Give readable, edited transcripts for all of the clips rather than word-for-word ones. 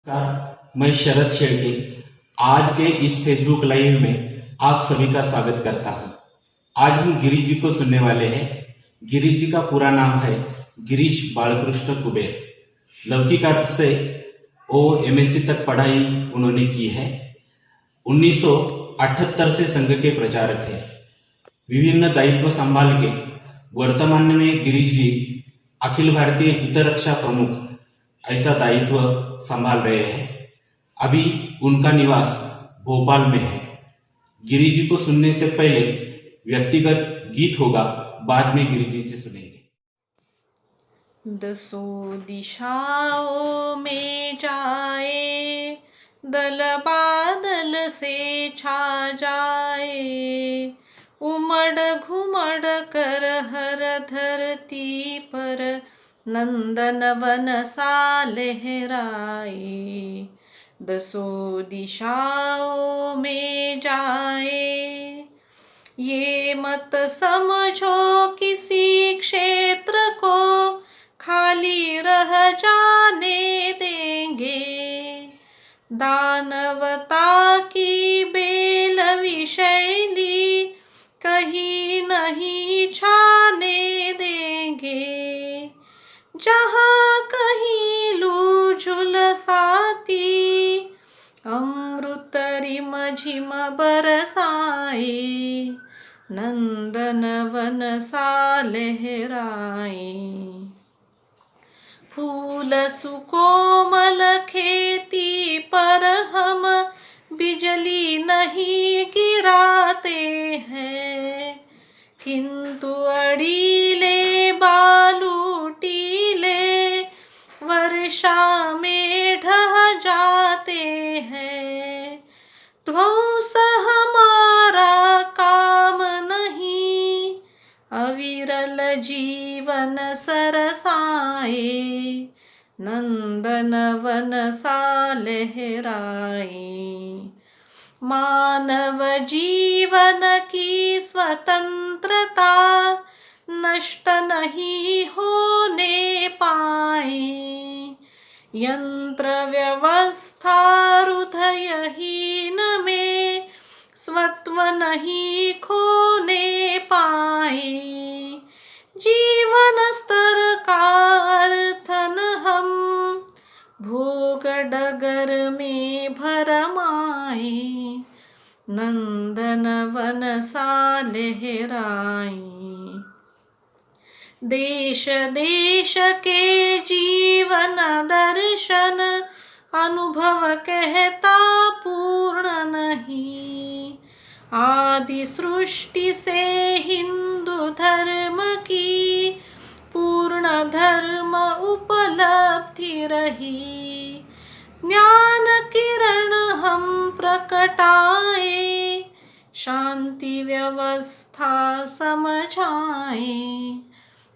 मैं शरद शेळके आज के इस फेसबुक लाइव में आप सभी का स्वागत करता हूं। आज हम गिरीश जी को सुनने वाले हैं। गिरीश जी का पूरा नाम है गिरीश बालकृष्ण कुबेर। लौकिक अर्थ से MSc तक पढ़ाई उन्होंने की है। 1978 से संघ के प्रचारक है। विभिन्न दायित्व संभाल के वर्तमान में गिरीश जी अखिल भारतीय हितरक्षा प्रमुख ऐसा दायित्व संभाल रहे हैं। अभी उनका निवास भोपाल में है। गिरीश जी को सुनने से पहले व्यक्तिगत गीत होगा, बाद में गिरीश जी से सुनेंगे। दसों दिशाओं में जाए, दल बादल से छा जाए, उमड़ घुमड़ कर हर धरती पर नंदन वन सा लहराए। दसों दिशाओं में जाए, ये मत समझो किसी क्षेत्र को खाली रह जाने देंगे। दानवता की बेल विशैली कहीं नहीं छाने देंगे। जहाँ कहीं लू झुलसाती अमृत रिम झिम बरसाए, नंदन वन सा लहराए। फूल सुकोमल खेती पर हम बिजली नहीं गिराते हैं, किंतु अड़ीले बालू टीले वर्षा में ढह जाते हैं। ध्वंस हमारा काम नहीं, अविरल जीवन सरसाए, नंदन वन सा लहराए। मानव जीवन की स्वतंत्रता नष्ट नहीं होने पाए। यंत्र व्यवस्था हृदयहीन में स्वत्व नहीं खोने पाए। जीवन स्तर का अर्थन हम भोग डगर में भरमाए, नंदन वन सा लहराए। देश देश के जीवन दर्शन अनुभव कहता पूर्ण नहीं। आदि सृष्टि से हिंदू धर्म की पूर्ण धर्म उपलब्धि रही। ज्ञान किरण हम प्रकटाए, शांति व्यवस्था समझाए,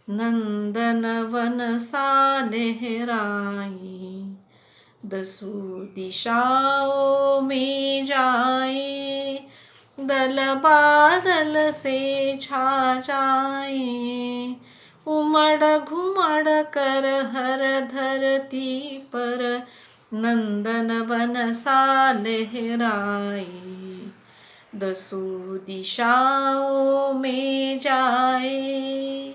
नंदन वन सा लहराए। दसों दिशाओं में जाए, दल बादल से छा जाए, उमड़ घुमड़ कर हर धरती पर नंदन वन सा लहराए। दसों दिशाओं में जाए।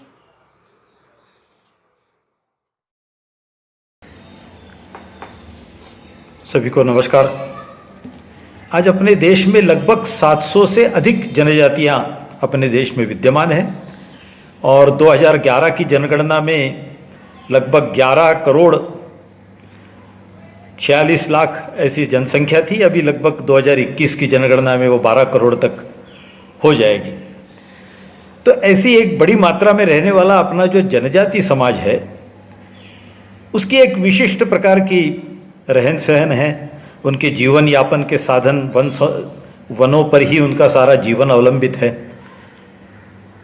सभी को नमस्कार। आज अपने देश में लगभग 700 से अधिक जनजातियां अपने देश में विद्यमान हैं और 2011 की जनगणना में लगभग 11 करोड़ 46 लाख ऐसी जनसंख्या थी। अभी लगभग 2021 की जनगणना में वो 12 करोड़ तक हो जाएगी। तो ऐसी एक बड़ी मात्रा में रहने वाला अपना जो जनजाति समाज है, उसकी एक विशिष्ट प्रकार की रहन सहन है। उनके जीवन यापन के साधन वनों पर ही उनका सारा जीवन अवलंबित है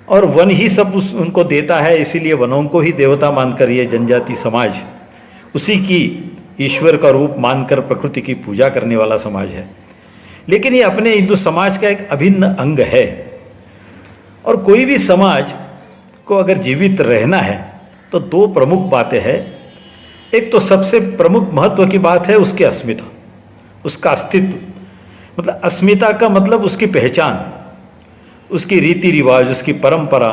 और वन ही सब उनको देता है। इसीलिए वनों को ही देवता मानकर ये जनजाति समाज उसी की ईश्वर का रूप मानकर प्रकृति की पूजा करने वाला समाज है। लेकिन ये अपने हिंदू समाज का एक अभिन्न अंग है और कोई भी समाज को अगर जीवित रहना है तो दो प्रमुख बातें हैं। एक तो सबसे प्रमुख महत्व की बात है उसकी अस्मिता, उसका अस्तित्व। मतलब अस्मिता का मतलब उसकी पहचान, उसकी रीति रिवाज, उसकी परंपरा,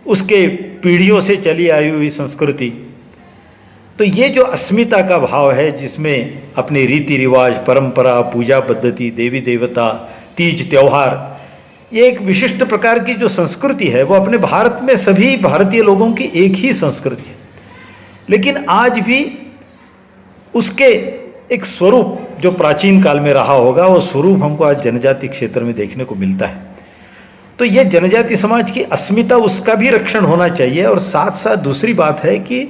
उसके पीढ़ियों से चली आई हुई संस्कृति। तो ये जो अस्मिता का भाव है, जिसमें अपने रीति रिवाज, परंपरा, पूजा पद्धति, देवी देवता, तीज त्योहार, ये एक विशिष्ट प्रकार की जो संस्कृति है वो अपने भारत में सभी भारतीय लोगों की एक ही संस्कृति है। लेकिन आज भी उसके एक स्वरूप जो प्राचीन काल में रहा होगा, वो स्वरूप हमको आज जनजाति क्षेत्र में देखने को मिलता है। तो ये जनजाति समाज की अस्मिता, उसका भी रक्षण होना चाहिए। और साथ साथ दूसरी बात है कि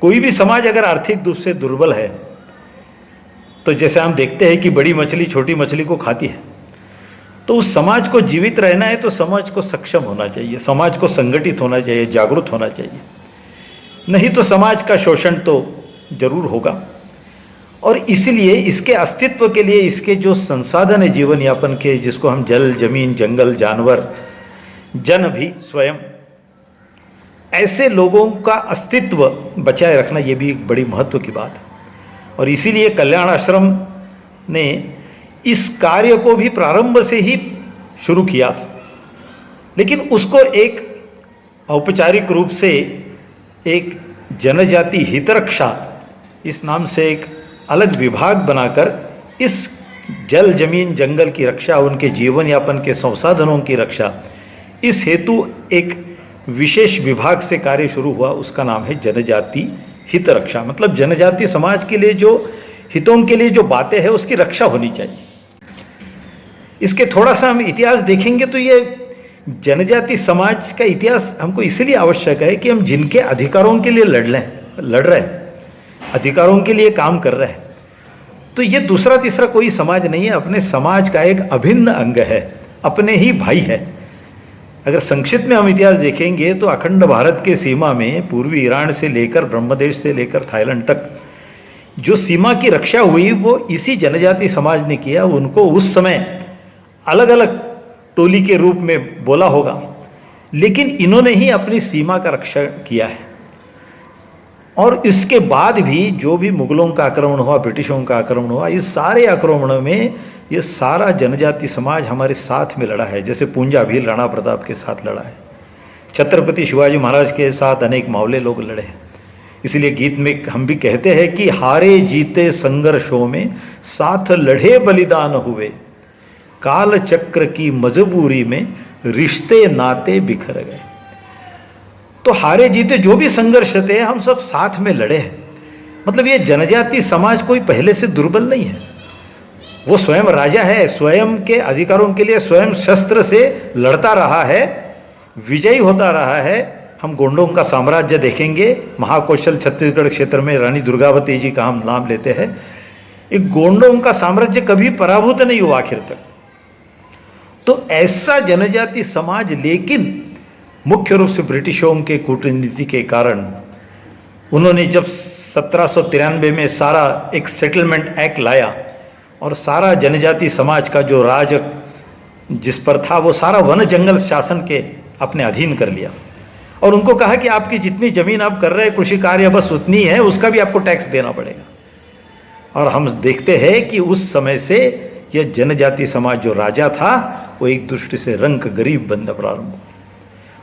कोई भी समाज अगर आर्थिक रूप से दुर्बल है, तो जैसे हम देखते हैं कि बड़ी मछली छोटी मछली को खाती है, तो उस समाज को जीवित रहना है तो समाज को सक्षम होना चाहिए, समाज को संगठित होना चाहिए, जागरूक होना चाहिए। नहीं तो समाज का शोषण तो जरूर होगा। और इसलिए इसके अस्तित्व के लिए इसके जो संसाधन है जीवन यापन के, जिसको हम जल, जमीन, जंगल, जानवर, जन भी स्वयं, ऐसे लोगों का अस्तित्व बचाए रखना, ये भी एक बड़ी महत्व की बात है। और इसीलिए कल्याण आश्रम ने इस कार्य को भी प्रारंभ से ही शुरू किया था, लेकिन उसको एक औपचारिक रूप से एक जनजाति हितरक्षा इस नाम से एक अलग विभाग बनाकर इस जल, जमीन, जंगल की रक्षा, उनके जीवन यापन के संसाधनों की रक्षा, इस हेतु एक विशेष विभाग से कार्य शुरू हुआ। उसका नाम है जनजाति हित रक्षा। मतलब जनजाति समाज के लिए जो हितों के लिए जो बातें हैं उसकी रक्षा होनी चाहिए। इसके थोड़ा सा हम इतिहास देखेंगे तो ये जनजाति समाज का इतिहास हमको इसलिए आवश्यक है कि हम जिनके अधिकारों के लिए लड़ रहे हैं, अधिकारों के लिए काम कर रहे हैं, तो ये दूसरा तीसरा कोई समाज नहीं है, अपने समाज का एक अभिन्न अंग है, अपने ही भाई है। अगर संक्षिप्त में हम इतिहास देखेंगे तो अखंड भारत के सीमा में पूर्वी ईरान से लेकर ब्रह्मदेश से लेकर थाईलैंड तक जो सीमा की रक्षा हुई वो इसी जनजाति समाज ने किया। उनको उस समय अलग अलग टोली के रूप में बोला होगा, लेकिन इन्होंने ही अपनी सीमा का रक्षा किया है। और इसके बाद भी जो भी मुगलों का आक्रमण हुआ, ब्रिटिशों का आक्रमण हुआ, इस सारे आक्रमणों में ये सारा जनजाति समाज हमारे साथ में लड़ा है। जैसे पूंजा भील राणा प्रताप के साथ लड़ा है, छत्रपति शिवाजी महाराज के साथ अनेक मावले लोग लड़े हैं। इसलिए गीत में हम भी कहते हैं कि हारे जीते संघर्षों में साथ लड़े बलिदान हुए, काल चक्र की मजबूरी में रिश्ते नाते बिखर गए। तो हारे जीते जो भी संघर्ष थे हम सब साथ में लड़े हैं। मतलब ये जनजाति समाज कोई पहले से दुर्बल नहीं है, वो स्वयं राजा है, स्वयं के अधिकारों के लिए स्वयं शस्त्र से लड़ता रहा है, विजयी होता रहा है। हम गोंडों का साम्राज्य देखेंगे, महाकौशल छत्तीसगढ़ क्षेत्र में रानी दुर्गावती जी का हम नाम लेते हैं। एक गोंडों का साम्राज्य कभी पराभूत नहीं हुआ आखिर तक। तो ऐसा जनजाति समाज, लेकिन मुख्य रूप से ब्रिटिशों के कूटनीति के कारण उन्होंने जब 1793 में सारा एक सेटलमेंट एक्ट लाया और सारा जनजाति समाज का जो राज जिस पर था वो सारा वन जंगल शासन के अपने अधीन कर लिया और उनको कहा कि आपकी जितनी जमीन आप कर रहे हैं कृषि कार्य बस उतनी है, उसका भी आपको टैक्स देना पड़ेगा। और हम देखते हैं कि उस समय से यह जनजाति समाज जो राजा था वो एक दृष्टि से रंक गरीब बनना प्रारंभ हुआ।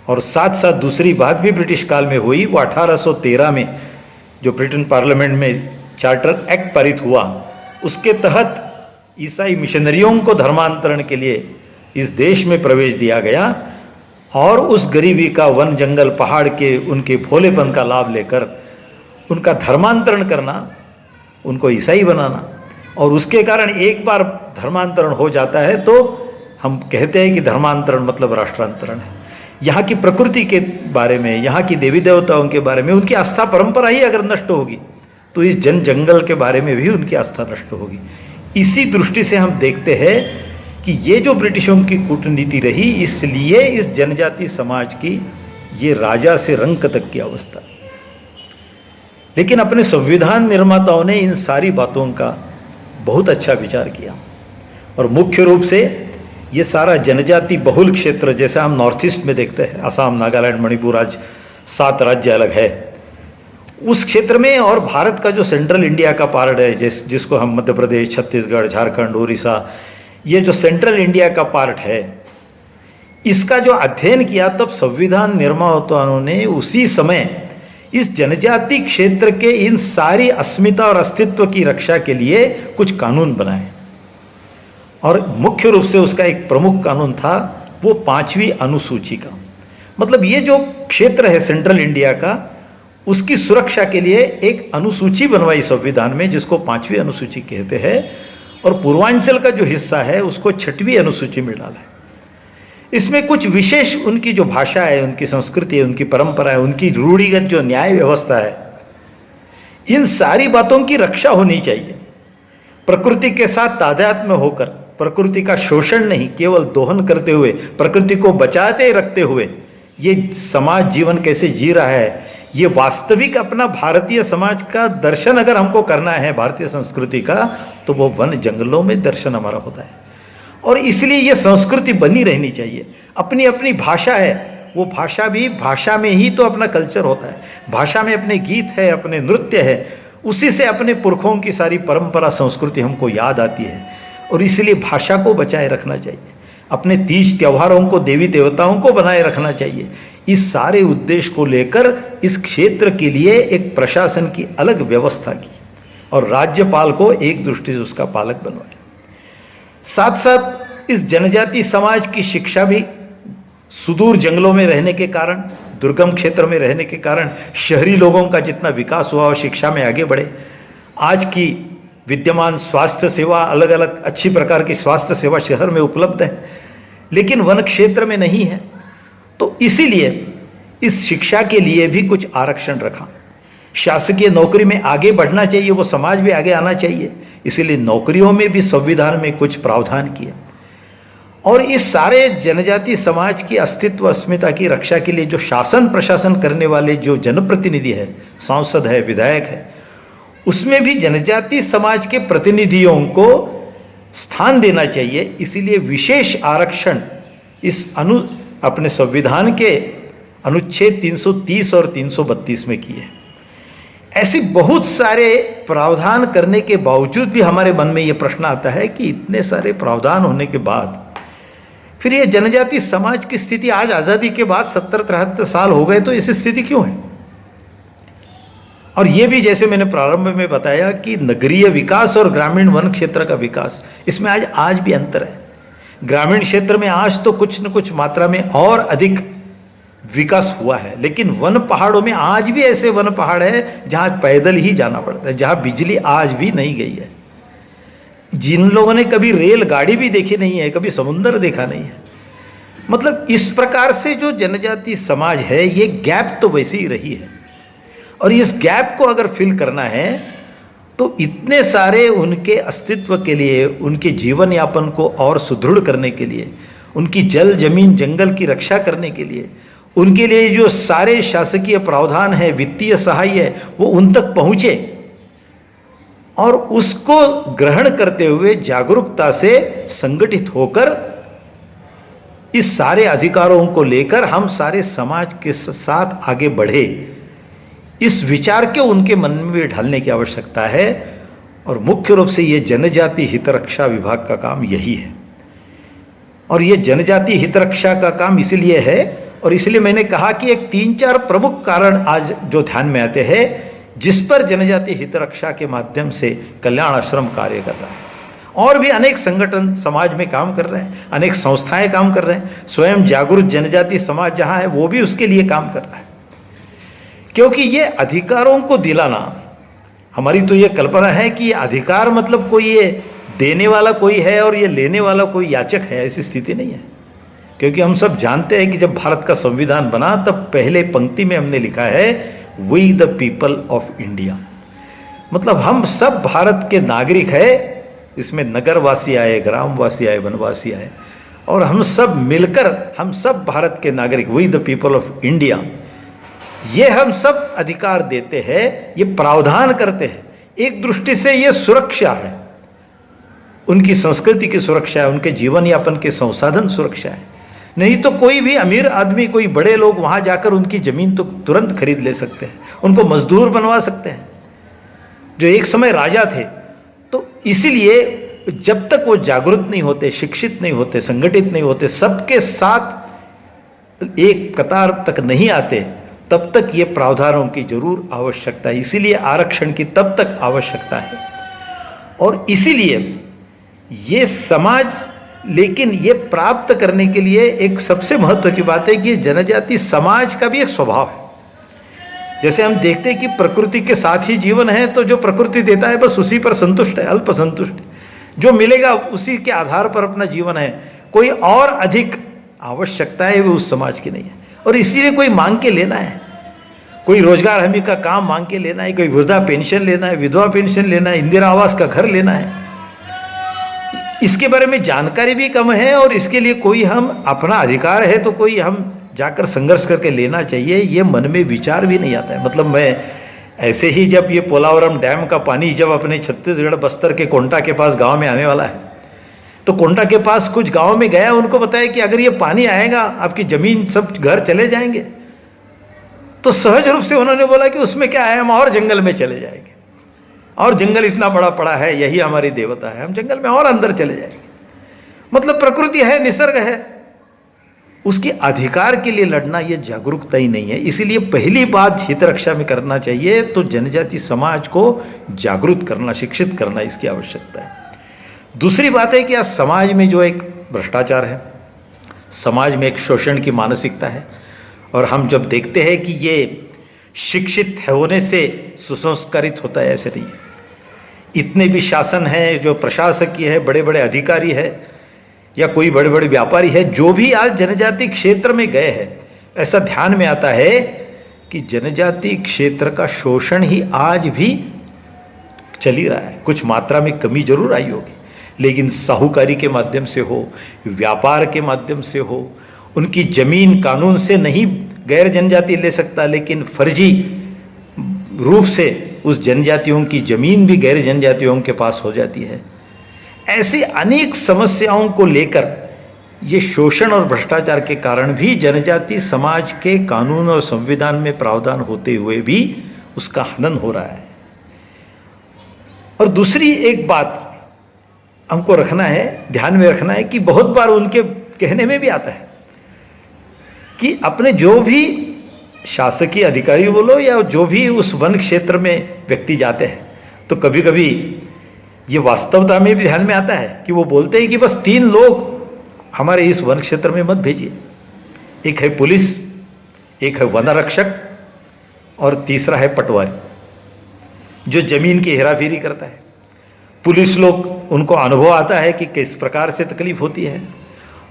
और साथ साथ दूसरी बात भी ब्रिटिश काल में हुई, वो 1813 में जो ब्रिटेन पार्लियामेंट में चार्टर एक्ट पारित हुआ, उसके तहत ईसाई मिशनरियों को धर्मांतरण के लिए इस देश में प्रवेश दिया गया और उस गरीबी का, वन जंगल पहाड़ के उनके भोलेपन का लाभ लेकर उनका धर्मांतरण करना, उनको ईसाई बनाना। और उसके कारण एक बार धर्मांतरण हो जाता है तो हम कहते हैं कि धर्मांतरण मतलब राष्ट्रांतरण है। यहाँ की प्रकृति के बारे में, यहाँ की देवी देवताओं के बारे में उनकी आस्था परंपरा ही अगर नष्ट होगी तो इस जन जंगल के बारे में भी उनकी आस्था नष्ट होगी। इसी दृष्टि से हम देखते हैं कि ये जो ब्रिटिशों की कूटनीति रही, इसलिए इस जनजाति समाज की ये राजा से रंक तक की अवस्था। लेकिन अपने संविधान निर्माताओं ने इन सारी बातों का बहुत अच्छा विचार किया और मुख्य रूप से ये सारा जनजाति बहुल क्षेत्र, जैसा हम नॉर्थ ईस्ट में देखते हैं, असम, नागालैंड, मणिपुर, आज 7 राज्य अलग है, उस क्षेत्र में और भारत का जो सेंट्रल इंडिया का पार्ट है, जिसको हम मध्य प्रदेश, छत्तीसगढ़, झारखंड, उड़ीसा, ये जो सेंट्रल इंडिया का पार्ट है, इसका जो अध्ययन किया तब संविधान निर्माताओं ने उसी समय इस जनजाति क्षेत्र के इन सारी अस्मिता और अस्तित्व की रक्षा के लिए कुछ कानून बनाए। और मुख्य रूप से उसका एक प्रमुख कानून था वो 5वीं अनुसूची का। मतलब ये जो क्षेत्र है सेंट्रल इंडिया का, उसकी सुरक्षा के लिए एक अनुसूची बनवाई संविधान में, जिसको 5वीं अनुसूची कहते हैं, और पूर्वांचल का जो हिस्सा है उसको 6वीं अनुसूची में डाला है। इसमें कुछ विशेष उनकी जो भाषा है, उनकी संस्कृति है, उनकी परंपरा है, उनकी रूढ़िगत जो न्याय व्यवस्था है, इन सारी बातों की रक्षा होनी चाहिए। प्रकृति के साथ तादात्म्य होकर, प्रकृति का शोषण नहीं, केवल दोहन करते हुए, प्रकृति को बचाते रखते हुए ये समाज जीवन कैसे जी रहा है, ये वास्तविक अपना भारतीय समाज का दर्शन अगर हमको करना है, भारतीय संस्कृति का, तो वो वन जंगलों में दर्शन हमारा होता है। और इसलिए ये संस्कृति बनी रहनी चाहिए। अपनी अपनी भाषा है, वो भाषा भी भाषा में ही तो अपना कल्चर होता है। भाषा में अपने गीत है, अपने नृत्य है, उसी से अपने पुरखों की सारी परंपरा संस्कृति हमको याद आती है। और इसलिए भाषा को बचाए रखना चाहिए, अपने तीज त्योहारों को, देवी देवताओं को बनाए रखना चाहिए। इस सारे उद्देश्य को लेकर इस क्षेत्र के लिए एक प्रशासन की अलग व्यवस्था की और राज्यपाल को एक दृष्टि से उसका पालक बनवाया। साथ साथ इस जनजाति समाज की शिक्षा भी सुदूर जंगलों में रहने के कारण, दुर्गम क्षेत्र में रहने के कारण, शहरी लोगों का जितना विकास हुआ और शिक्षा में आगे बढ़े, आज की विद्यमान स्वास्थ्य सेवा, अलग अलग अच्छी प्रकार की स्वास्थ्य सेवा शहर में उपलब्ध है, लेकिन वन क्षेत्र में नहीं है। तो इसीलिए इस शिक्षा के लिए भी कुछ आरक्षण रखा। शासकीय नौकरी में आगे बढ़ना चाहिए, वो समाज भी आगे आना चाहिए, इसीलिए नौकरियों में भी संविधान में कुछ प्रावधान किए। और इस सारे जनजाति समाज की अस्तित्व अस्मिता की रक्षा के लिए जो शासन प्रशासन करने वाले जो जनप्रतिनिधि है, सांसद है, विधायक है, उसमें भी जनजाति समाज के प्रतिनिधियों को स्थान देना चाहिए। इसीलिए विशेष आरक्षण इस अपने संविधान के अनुच्छेद 330 और 332 में किए। ऐसे बहुत सारे प्रावधान करने के बावजूद भी हमारे मन में ये प्रश्न आता है कि इतने सारे प्रावधान होने के बाद फिर ये जनजाति समाज की स्थिति आज आज़ादी के बाद 70-73 साल हो गए तो ऐसी स्थिति क्यों है? और ये भी जैसे मैंने प्रारंभ में बताया कि नगरीय विकास और ग्रामीण वन क्षेत्र का विकास, इसमें आज भी अंतर है। ग्रामीण क्षेत्र में आज तो कुछ न कुछ मात्रा में और अधिक विकास हुआ है, लेकिन वन पहाड़ों में आज भी ऐसे वन पहाड़ है जहां पैदल ही जाना पड़ता है, जहां बिजली आज भी नहीं गई है, जिन लोगों ने कभी रेलगाड़ी भी देखी नहीं है, कभी समुद्र देखा नहीं है। मतलब इस प्रकार से जो जनजाति समाज है, ये गैप तो वैसे ही रही है। और इस गैप को अगर फिल करना है तो इतने सारे उनके अस्तित्व के लिए, उनके जीवन यापन को और सुदृढ़ करने के लिए, उनकी जल जमीन जंगल की रक्षा करने के लिए, उनके लिए जो सारे शासकीय प्रावधान है, वित्तीय सहाय है, वो उन तक पहुंचे और उसको ग्रहण करते हुए जागरूकता से संगठित होकर इस सारे अधिकारों को लेकर हम सारे समाज के साथ आगे बढ़े, इस विचार के उनके मन में भी ढालने की आवश्यकता है। और मुख्य रूप से ये जनजाति हितरक्षा विभाग का काम यही है। और ये जनजाति हितरक्षा का काम इसलिए है, और इसलिए मैंने कहा कि एक 3-4 प्रमुख कारण आज जो ध्यान में आते हैं, जिस पर जनजाति हितरक्षा के माध्यम से कल्याण आश्रम कार्य कर रहा है। और भी अनेक संगठन समाज में काम कर रहे हैं, अनेक संस्थाएं काम कर रहे हैं, स्वयं जागरूक जनजाति समाज जहां है वो भी उसके लिए काम कर रहा है। क्योंकि ये अधिकारों को दिलाना, हमारी तो ये कल्पना है कि ये अधिकार मतलब कोई ये देने वाला कोई है और ये लेने वाला कोई याचक है, ऐसी स्थिति नहीं है। क्योंकि हम सब जानते हैं कि जब भारत का संविधान बना तब पहले पंक्ति में हमने लिखा है we the people of India, मतलब हम सब भारत के नागरिक है। इसमें नगरवासी आए, ग्रामवासी आए, वनवासी आए, और हम सब मिलकर हम सब भारत के नागरिक, we the people of India, ये हम सब अधिकार देते हैं, ये प्रावधान करते हैं। एक दृष्टि से ये सुरक्षा है, उनकी संस्कृति की सुरक्षा है, उनके जीवन यापन के संसाधन सुरक्षा है। नहीं तो कोई भी अमीर आदमी, कोई बड़े लोग वहां जाकर उनकी जमीन तो तुरंत खरीद ले सकते हैं, उनको मजदूर बनवा सकते हैं, जो एक समय राजा थे। तो इसीलिए जब तक वो जागरूक नहीं होते, शिक्षित नहीं होते, संगठित नहीं होते, सबके साथ एक कतार तक नहीं आते, तब तक ये प्रावधानों की जरूर आवश्यकता है। इसीलिए आरक्षण की तब तक आवश्यकता है। और इसीलिए ये समाज, लेकिन ये प्राप्त करने के लिए एक सबसे महत्व की बात है कि जनजाति समाज का भी एक स्वभाव है। जैसे हम देखते हैं कि प्रकृति के साथ ही जीवन है, तो जो प्रकृति देता है बस उसी पर संतुष्ट है, अल्प संतुष्ट, जो मिलेगा उसी के आधार पर अपना जीवन है। कोई और अधिक आवश्यकता है वो उस समाज की नहीं है। और इसीलिए कोई मांग के लेना है, कोई रोजगार हमी का काम मांग के लेना है, कोई वृद्धा पेंशन लेना है, विधवा पेंशन लेना है, इंदिरा आवास का घर लेना है, इसके बारे में जानकारी भी कम है। और इसके लिए कोई, हम अपना अधिकार है तो कोई हम जाकर संघर्ष करके लेना चाहिए, ये मन में विचार भी नहीं आता है। मतलब मैं ऐसे ही जब ये पोलावरम डैम का पानी जब अपने छत्तीसगढ़ बस्तर के कोंटा के पास गांव में आने वाला है, तो कोंटा के पास कुछ गांव में गया, उनको बताया कि अगर ये पानी आएगा आपकी जमीन सब घर चले जाएंगे। तो सहज रूप से उन्होंने बोला कि उसमें क्या है, हम और जंगल में चले जाएंगे, और जंगल इतना बड़ा पड़ा है, यही हमारी देवता है, हम जंगल में और अंदर चले जाएंगे। मतलब प्रकृति है, निसर्ग है, उसके अधिकार के लिए लड़ना ये जागरूकता ही नहीं है। इसीलिए पहली बात हित रक्षा में करना चाहिए तो जनजाति समाज को जागरूक करना, शिक्षित करना, इसकी आवश्यकता है। दूसरी बात है कि आज समाज में जो एक भ्रष्टाचार है, समाज में एक शोषण की मानसिकता है, और हम जब देखते हैं कि ये शिक्षित होने से सुसंस्कारित होता है, ऐसे नहीं है। इतने भी शासन है, जो प्रशासकीय है, बड़े बड़े अधिकारी है या कोई बड़े बड़े व्यापारी है, जो भी आज जनजाति क्षेत्र में गए हैं, ऐसा ध्यान में आता है कि जनजाति क्षेत्र का शोषण ही आज भी चल ही रहा है। कुछ मात्रा में कमी जरूर आई होगी, लेकिन साहूकारी के माध्यम से हो, व्यापार के माध्यम से हो, उनकी जमीन कानून से नहीं गैर जनजाति ले सकता, लेकिन फर्जी रूप से उस जनजातियों की जमीन भी गैर जनजातियों के पास हो जाती है। ऐसी अनेक समस्याओं को लेकर ये शोषण और भ्रष्टाचार के कारण भी जनजाति समाज के कानून और संविधान में प्रावधान होते हुए भी उसका हनन हो रहा है। और दूसरी एक बात हमको रखना है, ध्यान में रखना है कि बहुत बार उनके कहने में भी आता है कि अपने जो भी शासकीय अधिकारी बोलो या जो भी उस वन क्षेत्र में व्यक्ति जाते हैं, तो कभी कभी ये वास्तवता में भी ध्यान में आता है कि वो बोलते हैं कि बस 3 लोग हमारे इस वन क्षेत्र में मत भेजिए। एक है पुलिस, एक है वन रक्षक, और तीसरा है पटवारी, जो जमीन की हेराफेरी करता है। पुलिस लोग, उनको अनुभव आता है कि किस प्रकार से तकलीफ होती है,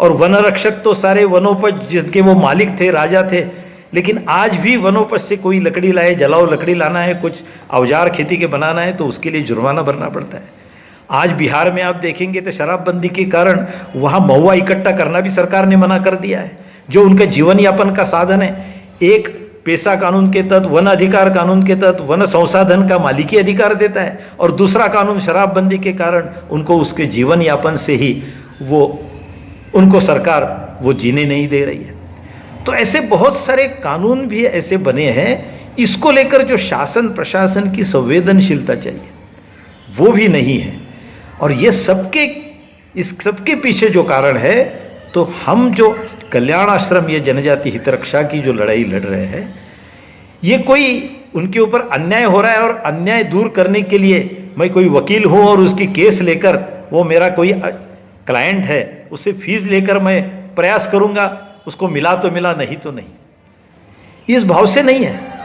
और वन रक्षक तो सारे वनोपज जिनके वो मालिक थे, राजा थे, लेकिन आज भी वनोपज से कोई लकड़ी लाए, जलाओ लकड़ी लाना है, कुछ औजार खेती के बनाना है तो उसके लिए जुर्माना भरना पड़ता है। आज बिहार में आप देखेंगे तो शराबबंदी के कारण वहाँ महुआ इकट्ठा करना भी सरकार ने मना कर दिया है, जो उनका जीवन यापन का साधन है। एक पेशा कानून के तहत, वन अधिकार कानून के तहत वन संसाधन का मालिकी अधिकार देता है, और दूसरा कानून शराबबंदी के कारण उनको उसके जीवन यापन से ही वो उनको सरकार वो जीने नहीं दे रही है। तो ऐसे बहुत सारे कानून भी ऐसे बने हैं, इसको लेकर जो शासन प्रशासन की संवेदनशीलता चाहिए वो भी नहीं है। और ये इस सबके पीछे जो कारण है, तो हम जो कल्याण आश्रम, ये जनजाति हित रक्षा की जो लड़ाई लड़ रहे हैं, ये कोई उनके ऊपर अन्याय हो रहा है और अन्याय दूर करने के लिए मैं कोई वकील हूँ और उसकी केस लेकर, वो मेरा कोई क्लाइंट है, उससे फीस लेकर मैं प्रयास करूँगा, उसको मिला तो मिला, नहीं तो नहीं, इस भाव से नहीं है।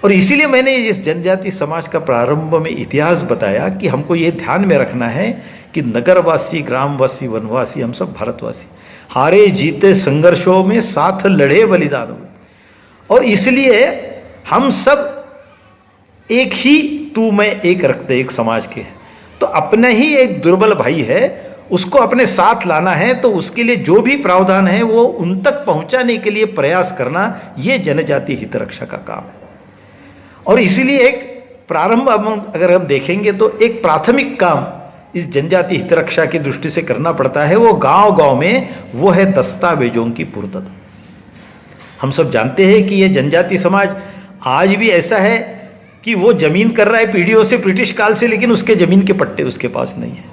और इसीलिए मैंने इस जनजाति समाज का प्रारंभ में इतिहास बताया कि हमको ये ध्यान में रखना है कि नगरवासी, ग्रामवासी, वनवासी, हम सब भारतवासी, हारे जीते संघर्षों में साथ लड़े बलिदान हुए, और इसलिए हम सब एक ही तू मैं एक रखते एक समाज के हैं। तो अपने ही एक दुर्बल भाई है, उसको अपने साथ लाना है, तो उसके लिए जो भी प्रावधान है वो उन तक पहुंचाने के लिए प्रयास करना, ये जनजाति हित रक्षा का काम है। और इसीलिए एक प्रारंभ अगर हम देखेंगे तो एक प्राथमिक काम इस जनजाति हित रक्षा की दृष्टि से करना पड़ता है वो गांव गांव में, वो है दस्तावेजों की पूर्तता। हम सब जानते हैं कि ये जनजाति समाज आज भी ऐसा है कि वो जमीन कर रहा है पीढ़ियों से, ब्रिटिश काल से, लेकिन उसके जमीन के पट्टे उसके पास नहीं है।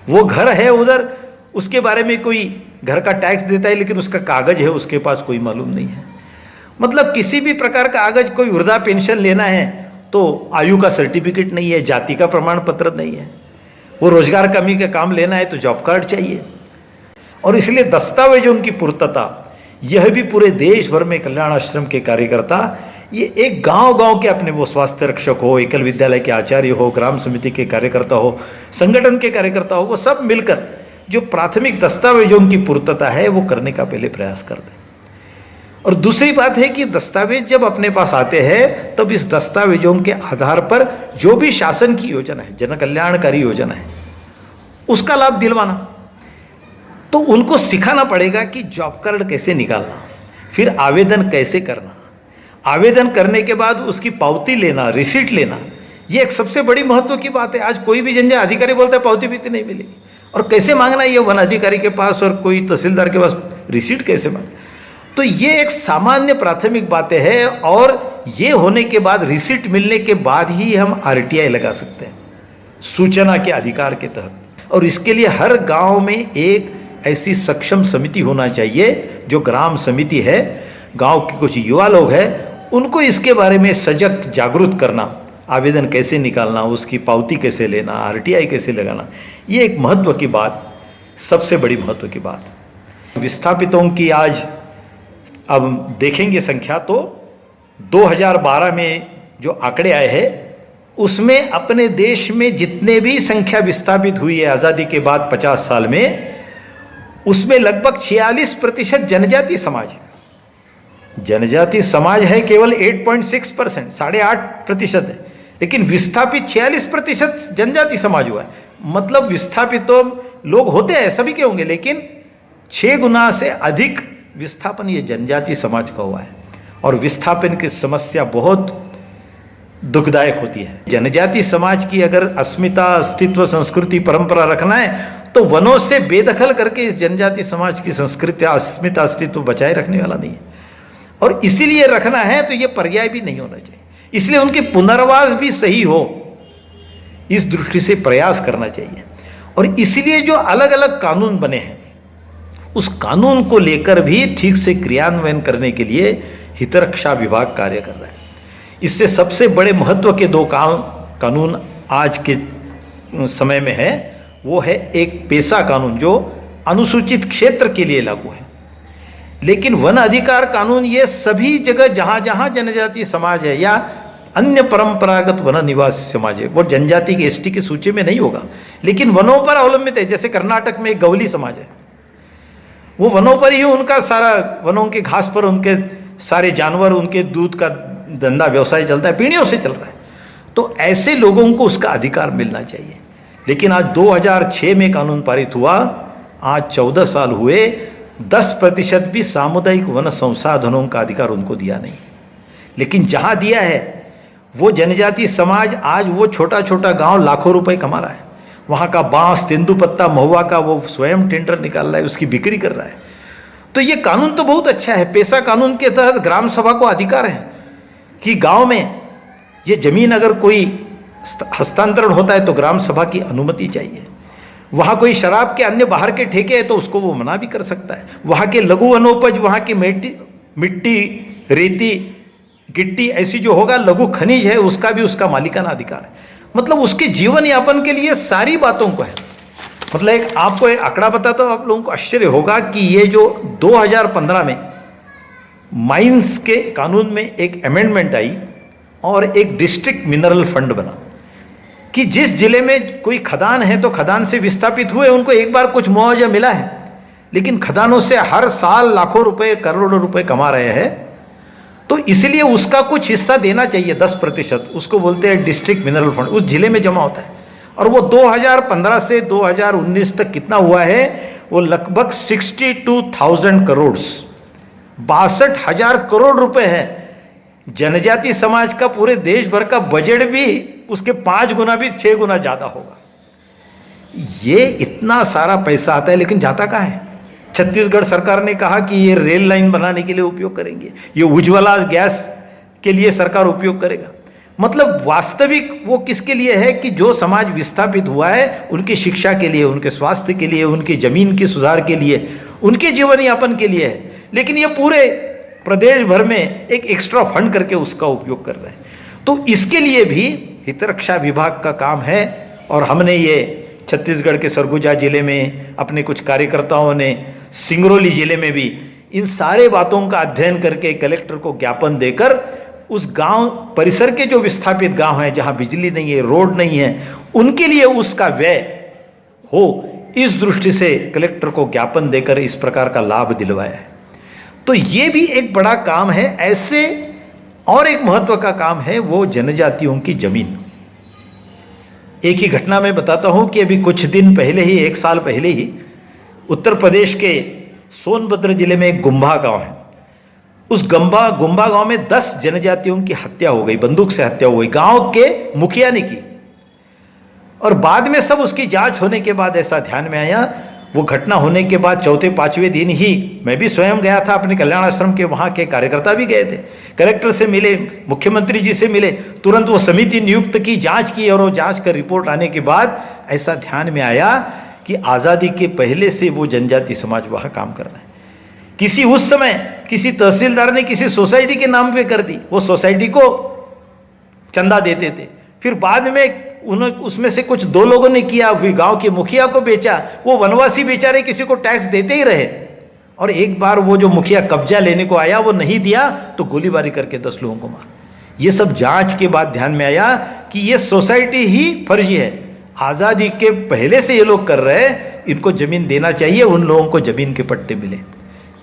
वो घर है उधर, उसके बारे में कोई घर का टैक्स देता है, लेकिन उसका कागज है उसके पास कोई मालूम नहीं है। मतलब किसी भी प्रकार का कागज, कोई वृद्धा पेंशन लेना है तो आयु का सर्टिफिकेट नहीं है, जाति का प्रमाण पत्र नहीं है, वो रोजगार कमी का काम लेना है तो जॉब कार्ड चाहिए। और इसलिए दस्तावेजों की पूर्तता, यह भी पूरे देश भर में कल्याण आश्रम के कार्यकर्ता, ये एक गांव गांव के अपने, वो स्वास्थ्य रक्षक हो, एकल विद्यालय के आचार्य हो, ग्राम समिति के कार्यकर्ता हो, संगठन के कार्यकर्ता हो, वो सब मिलकर जो प्राथमिक दस्तावेजों की पूर्तता है वो करने का पहले प्रयास कर दें। और दूसरी बात है कि दस्तावेज जब अपने पास आते हैं तब इस दस्तावेजों के आधार पर जो भी शासन की योजना है, जन कल्याणकारी योजना है, उसका लाभ दिलवाना। तो उनको सिखाना पड़ेगा कि जॉब कार्ड कैसे निकालना, फिर आवेदन कैसे करना, आवेदन करने के बाद उसकी पावती लेना, रिसीट लेना, ये एक सबसे बड़ी महत्व की बात है। आज कोई भी जनजाति अधिकारी बोलता है पावती भी नहीं मिलेगी, और कैसे मांगना ये वन अधिकारी के पास और कोई तहसीलदार के पास रिसीट कैसे मांग। तो ये एक सामान्य प्राथमिक बातें हैं, और ये होने के बाद, रिसीट मिलने के बाद ही हम आरटीआई लगा सकते हैं सूचना के अधिकार के तहत। और इसके लिए हर गांव में एक ऐसी सक्षम समिति होना चाहिए, जो ग्राम समिति है, गांव के कुछ युवा लोग हैं, उनको इसके बारे में सजग जागरूक करना, आवेदन कैसे निकालना, उसकी पावती कैसे लेना, आरटीआई कैसे लगाना, ये एक महत्व की बात, सबसे बड़ी महत्व की बात। विस्थापितों की आज अब देखेंगे संख्या, तो 2012 में जो आंकड़े आए हैं उसमें अपने देश में जितने भी संख्या विस्थापित हुई है आज़ादी के बाद 50 साल में, उसमें लगभग 46% जनजाति समाज है। जनजाति समाज है केवल 8.6%, 8.5% है, लेकिन विस्थापित 46% जनजाति समाज हुआ है। मतलब विस्थापित तो लोग होते हैं, सभी के होंगे, लेकिन 6 गुना से अधिक विस्थापन ये जनजाति समाज का हुआ है। और विस्थापन की समस्या बहुत दुखदायक होती है। जनजाति समाज की अगर अस्मिता, अस्तित्व, संस्कृति, परंपरा रखना है तो वनों से बेदखल करके इस जनजाति समाज की संस्कृति, अस्मिता, अस्तित्व बचाए रखने वाला नहीं है। और इसीलिए रखना है तो ये पर्याय भी नहीं होना चाहिए, इसलिए उनके पुनर्वास भी सही हो, इस दृष्टि से प्रयास करना चाहिए। और इसलिए जो अलग अलग कानून बने हैं, उस कानून को लेकर भी ठीक से क्रियान्वयन करने के लिए हितरक्षा विभाग कार्य कर रहा है। इससे सबसे बड़े महत्व के 2 कानून आज के समय में है, वो है एक पेशा कानून जो अनुसूचित क्षेत्र के लिए लागू है, लेकिन वन अधिकार कानून ये सभी जगह जहां जहां जनजाति समाज है या अन्य परंपरागत वन निवासी समाज है, वो जनजाति की एसटी की सूची में नहीं होगा, लेकिन वनों पर अवलंबित है। जैसे कर्नाटक में एक गवली समाज है, वो वनों पर ही उनका सारा, वनों के घास पर उनके सारे जानवर, उनके दूध का धंधा व्यवसाय चलता है, पीढ़ियों से चल रहा है। तो ऐसे लोगों को उसका अधिकार मिलना चाहिए। लेकिन आज 2006 में कानून पारित हुआ, आज 14 साल हुए, 10% भी सामुदायिक वन संसाधनों का अधिकार उनको दिया नहीं। लेकिन जहां दिया है वो जनजाति समाज आज वो छोटा छोटा गांव लाखों रुपए कमा रहा है, वहां का बांस, तेंदुपत्ता, महुआ का वो स्वयं टेंडर निकाल रहा है, उसकी बिक्री कर रहा है। तो ये कानून तो बहुत अच्छा है। पेशा कानून के तहत ग्राम सभा को अधिकार है कि गांव में ये जमीन अगर कोई हस्तांतरण होता है तो ग्राम सभा की अनुमति चाहिए। वहाँ कोई शराब के अन्य बाहर के ठेके है तो उसको वो मना भी कर सकता है। वहाँ के लघु वनोपज, वहाँ की मिट्टी, रेती, गिट्टी ऐसी जो होगा, लघु खनिज है, उसका भी उसका मालिकाना अधिकार है। मतलब उसके जीवन यापन के लिए सारी बातों को है। मतलब आपको एक आंकड़ा बताता हूँ, आप लोगों को आश्चर्य होगा कि ये जो 2015 में माइंस के कानून में एक अमेंडमेंट आई और एक डिस्ट्रिक्ट मिनरल फंड बना कि जिस जिले में कोई खदान है तो खदान से विस्थापित हुए उनको एक बार कुछ मुआवजा मिला है, लेकिन खदानों से हर साल लाखों रुपए, करोड़ों रुपए कमा रहे हैं, तो इसलिए उसका कुछ हिस्सा देना चाहिए, 10%। उसको बोलते हैं डिस्ट्रिक्ट मिनरल फंड, उस जिले में जमा होता है। और वो 2015 से 2019 तक कितना हुआ है, वो लगभग 62,000 करोड़, 62,000 करोड़ रुपए है। जनजाति समाज का पूरे देश भर का बजट भी उसके 5 गुना भी 6 गुना ज्यादा होगा। ये इतना सारा पैसा आता है लेकिन जाता कहाँ है? छत्तीसगढ़ सरकार ने कहा कि ये रेल लाइन बनाने के लिए उपयोग करेंगे, ये उज्ज्वला गैस के लिए सरकार उपयोग करेगा। मतलब वास्तविक वो किसके लिए है कि जो समाज विस्थापित हुआ है उनकी शिक्षा के लिए, उनके स्वास्थ्य के लिए, उनकी जमीन की सुधार के लिए, उनके जीवन यापन के लिए है। लेकिन ये पूरे प्रदेश भर में एक एक्स्ट्रा फंड करके उसका उपयोग कर रहे हैं। तो इसके लिए भी हितरक्षा विभाग का काम है। और हमने ये छत्तीसगढ़ के सरगुजा जिले में अपने कुछ कार्यकर्ताओं ने, सिंगरौली जिले में भी इन सारे बातों का अध्ययन करके कलेक्टर को ज्ञापन देकर उस गांव परिसर के जो विस्थापित गांव हैं जहां बिजली नहीं है, रोड नहीं है, उनके लिए उसका व्यय हो, इस दृष्टि से कलेक्टर को ज्ञापन देकर इस प्रकार का लाभ दिलवाया है। तो ये भी एक बड़ा काम है। ऐसे और एक महत्व का काम है वो जनजातियों की जमीन। एक ही घटना में बताता हूं कि अभी कुछ दिन पहले ही, 1 साल पहले ही, उत्तर प्रदेश के सोनभद्र जिले में एक गुम्बा गांव है। उस गुम्बा गांव में 10 जनजातियों की हत्या हो गई, बंदूक से हत्या हो गई, गांव के मुखिया ने की। और बाद में सब उसकी जांच होने के बाद ऐसा ध्यान में आया, वो घटना होने के बाद 4-5वें दिन ही मैं भी स्वयं गया था, अपने कल्याण आश्रम के वहाँ के कार्यकर्ता भी गए थे, कलेक्टर से मिले, मुख्यमंत्री जी से मिले, तुरंत वो समिति नियुक्त की, जांच की, और वो जांच का रिपोर्ट आने के बाद ऐसा ध्यान में आया कि आज़ादी के पहले से वो जनजाति समाज वहाँ काम कर रहा है। किसी उस समय किसी तहसीलदार ने किसी सोसाइटी के नाम पे कर दी, वो सोसाइटी को चंदा देते थे, फिर बाद में उसमें से कुछ 2 लोगों ने किया, फिर गांव के मुखिया को बेचा, वो वनवासी बेचारे किसी को टैक्स देते ही रहे। और एक बार वो जो मुखिया कब्जा लेने को आया वो नहीं दिया तो गोलीबारी करके 10 लोगों को मारा। ये सब जांच के बाद ध्यान में आया कि ये सोसाइटी ही फर्जी है, आज़ादी के पहले से ये लोग कर रहे हैं, इनको जमीन देना चाहिए, उन लोगों को जमीन के पट्टे मिले।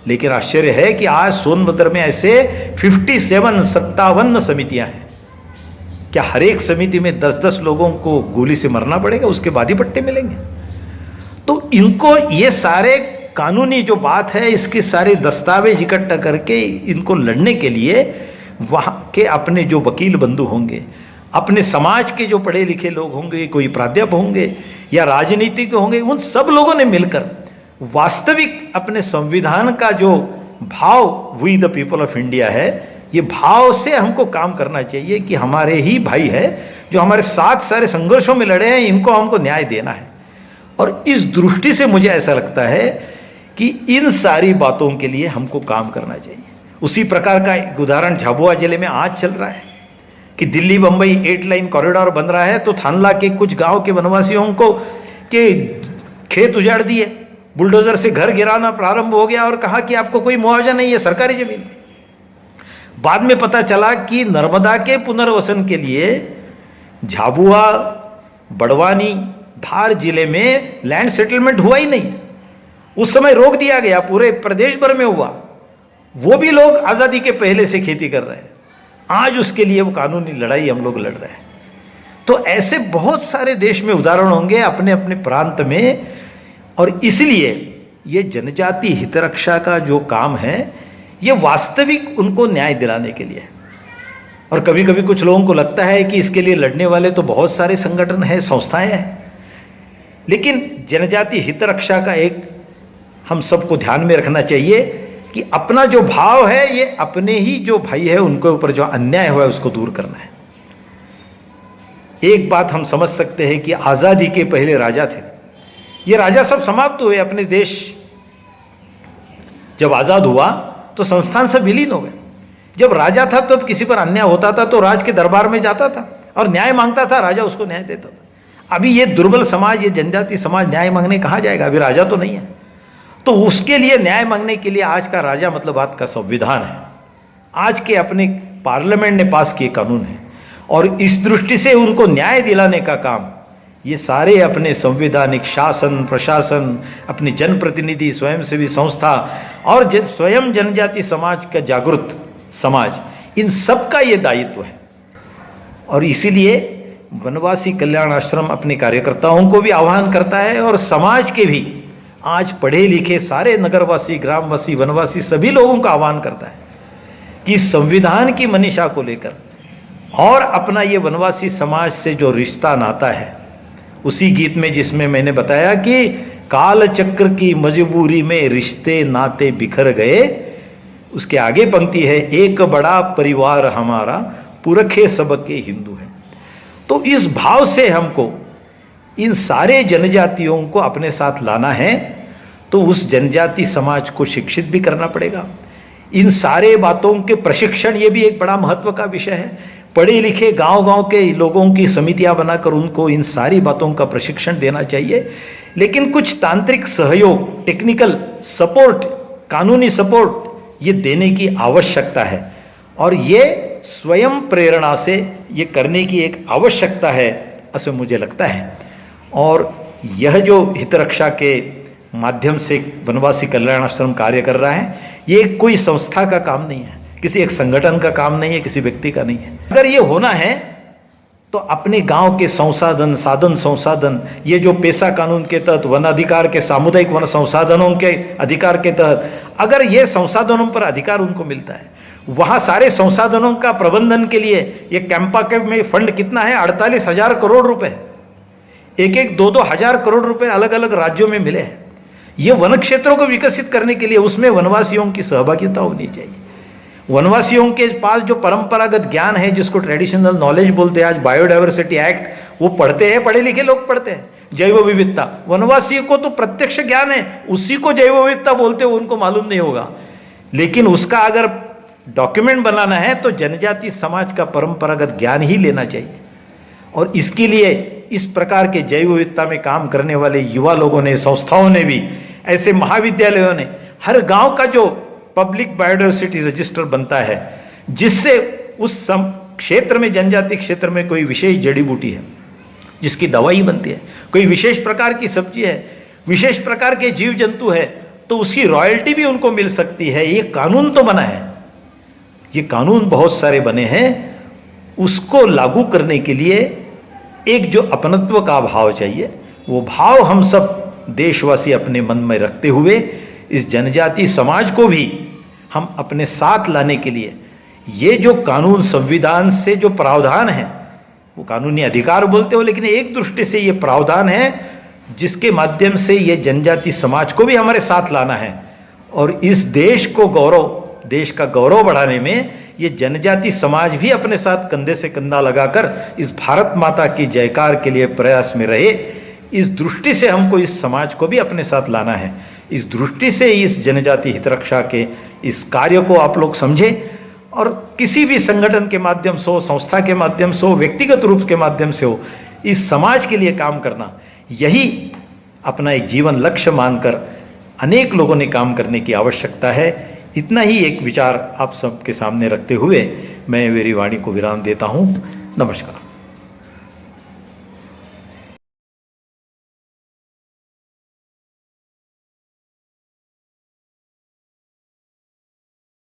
लेकिन आश्चर्य है कि आज सोनभद्र में ऐसे 57 समितियां हैं। क्या हर एक समिति में 10-10 लोगों को गोली से मरना पड़ेगा, उसके बाद ही पट्टे मिलेंगे? तो इनको ये सारे कानूनी जो बात है, इसके सारे दस्तावेज इकट्ठा करके इनको लड़ने के लिए वहाँ के अपने जो वकील बंधु होंगे, अपने समाज के जो पढ़े लिखे लोग होंगे, कोई प्राध्यापक होंगे या राजनीतिक होंगे, उन सब लोगों ने मिलकर वास्तविक अपने संविधान का जो भाव we the people of India है, ये भाव से हमको काम करना चाहिए कि हमारे ही भाई है जो हमारे साथ सारे संघर्षों में लड़े हैं, इनको हमको न्याय देना है। और इस दृष्टि से मुझे ऐसा लगता है कि इन सारी बातों के लिए हमको काम करना चाहिए। उसी प्रकार का एक उदाहरण झाबुआ जिले में आज चल रहा है कि दिल्ली बंबई 8 लाइन कॉरिडोर बन रहा है, तो थानला के कुछ गांव के वनवासियों को के खेत उजाड़ दिए, बुलडोजर से घर गिराना प्रारंभ हो गया और कहा कि आपको कोई मुआवजा नहीं है, सरकारी जमीन। बाद में पता चला कि नर्मदा के पुनर्वसन के लिए झाबुआ, बड़वानी, धार जिले में लैंड सेटलमेंट हुआ ही नहीं। उस समय रोक दिया गया, पूरे प्रदेश भर में हुआ, वो भी लोग आज़ादी के पहले से खेती कर रहे हैं। आज उसके लिए वो कानूनी लड़ाई हम लोग लड़ रहे हैं। तो ऐसे बहुत सारे देश में उदाहरण होंगे अपने अपने प्रांत में। और इसलिए ये जनजाति हितरक्षा का जो काम है, ये वास्तविक उनको न्याय दिलाने के लिए। और कभी कभी कुछ लोगों को लगता है कि इसके लिए लड़ने वाले तो बहुत सारे संगठन हैं, संस्थाएं हैं, लेकिन जनजाति हितरक्षा का एक हम सबको ध्यान में रखना चाहिए कि अपना जो भाव है, ये अपने ही जो भाई है उनके ऊपर जो अन्याय हुआ है उसको दूर करना है। एक बात हम समझ सकते हैं कि आज़ादी के पहले राजा थे, ये राजा सब समाप्त हुए। अपने देश जब आज़ाद हुआ तो संस्थान सब विलीन हो गए। जब राजा था तब किसी पर अन्याय होता था तो राज के दरबार में जाता था और न्याय मांगता था, राजा उसको न्याय देता था। अभी ये दुर्बल समाज, ये जनजाति समाज न्याय मांगने कहाँ जाएगा? अभी राजा तो नहीं है, तो उसके लिए न्याय मांगने के लिए आज का राजा मतलब आज का संविधान है, आज के अपने पार्लियामेंट ने पास किए कानून है। और इस दृष्टि से उनको न्याय दिलाने का काम ये सारे अपने संवैधानिक शासन, प्रशासन, अपने जनप्रतिनिधि, स्वयंसेवी संस्था और स्वयं जनजाति समाज का जागरूक समाज, इन सब का ये दायित्व है। और इसीलिए वनवासी कल्याण आश्रम अपने कार्यकर्ताओं को भी आह्वान करता है और समाज के भी आज पढ़े लिखे सारे नगरवासी, ग्रामवासी, वनवासी सभी लोगों का आह्वान करता है कि संविधान की मनीषा को लेकर और अपना ये वनवासी समाज से जो रिश्ता नाता है उसी गीत में जिसमें मैंने बताया कि काल चक्र की मजबूरी में रिश्ते नाते बिखर गए, उसके आगे पंक्ति है, एक बड़ा परिवार हमारा पुरखे सबके हिंदू है। तो इस भाव से हमको इन सारे जनजातियों को अपने साथ लाना है, तो उस जनजाति समाज को शिक्षित भी करना पड़ेगा। इन सारे बातों के प्रशिक्षण, ये भी एक बड़ा महत्व का विषय है। पढ़े लिखे गांव-गांव के लोगों की समितियां बनाकर उनको इन सारी बातों का प्रशिक्षण देना चाहिए। लेकिन कुछ तांत्रिक सहयोग, टेक्निकल सपोर्ट, कानूनी सपोर्ट ये देने की आवश्यकता है, और ये स्वयं प्रेरणा से ये करने की एक आवश्यकता है, ऐसे मुझे लगता है। और यह जो हितरक्षा के माध्यम से वनवासी कल्याण आश्रम कार्य कर रहा है, ये कोई संस्था का काम नहीं है, किसी एक संगठन का काम नहीं है, किसी व्यक्ति का नहीं है। अगर ये होना है तो अपने गांव के संसाधन, साधन संसाधन, ये जो पेशा कानून के तहत वन अधिकार के, सामुदायिक वन संसाधनों के अधिकार के तहत अगर ये संसाधनों पर अधिकार उनको मिलता है, वहाँ सारे संसाधनों का प्रबंधन के लिए ये कैंपा के में फंड कितना है, 48,000 करोड़ रुपए, एक 2-2 हजार करोड़ रुपए अलग अलग राज्यों में मिले हैं। ये वन क्षेत्रों को विकसित करने के लिए उसमें वनवासियों की सहभागिता होनी चाहिए। वनवासियों के पास जो परंपरागत ज्ञान है, जिसको ट्रेडिशनल नॉलेज बोलते हैं, आज बायोडायवर्सिटी एक्ट वो पढ़ते हैं, पढ़े लिखे लोग पढ़ते हैं, जैव विविधता, वनवासियों को तो प्रत्यक्ष ज्ञान है, उसी को जैव विविधता बोलते हैं, उनको मालूम नहीं होगा। लेकिन उसका अगर डॉक्यूमेंट बनाना है तो जनजाति समाज का परंपरागत ज्ञान ही लेना चाहिए। और इसके लिए इस प्रकार के जैव विविधता में काम करने वाले युवा लोगों ने, संस्थाओं ने भी, ऐसे महाविद्यालयों ने, हर गांव का जो पब्लिक बायोडायवर्सिटी रजिस्टर बनता है, जिससे उस क्षेत्र में, जनजाति क्षेत्र में कोई विशेष जड़ी बूटी है जिसकी दवाई बनती है, कोई विशेष प्रकार की सब्जी है, विशेष प्रकार के जीव जंतु है, तो उसकी रॉयल्टी भी उनको मिल सकती है। ये कानून तो बना है, ये कानून बहुत सारे बने हैं, उसको लागू करने के लिए एक जो अपनत्व का भाव चाहिए, वो भाव हम सब देशवासी अपने मन में रखते हुए इस जनजाति समाज को भी हम अपने साथ लाने के लिए ये जो कानून, संविधान से जो प्रावधान है, वो कानूनी अधिकार बोलते हो, लेकिन एक दृष्टि से ये प्रावधान है जिसके माध्यम से ये जनजाति समाज को भी हमारे साथ लाना है। और इस देश को देश का गौरव बढ़ाने में ये जनजाति समाज भी अपने साथ कंधे से कंधा लगाकर इस भारत माता की जयकार के लिए प्रयास में रहे। इस दृष्टि से हमको इस समाज को भी अपने साथ लाना है। इस दृष्टि से इस जनजाति हितरक्षा के इस कार्य को आप लोग समझें, और किसी भी संगठन के माध्यम से हो, संस्था के माध्यम से हो, व्यक्तिगत रूप के माध्यम से हो, इस समाज के लिए काम करना, यही अपना एक जीवन लक्ष्य मानकर अनेक लोगों ने काम करने की आवश्यकता है। इतना ही एक विचार आप सबके सामने रखते हुए मैं मेरी वाणी को विराम देता हूँ। नमस्कार।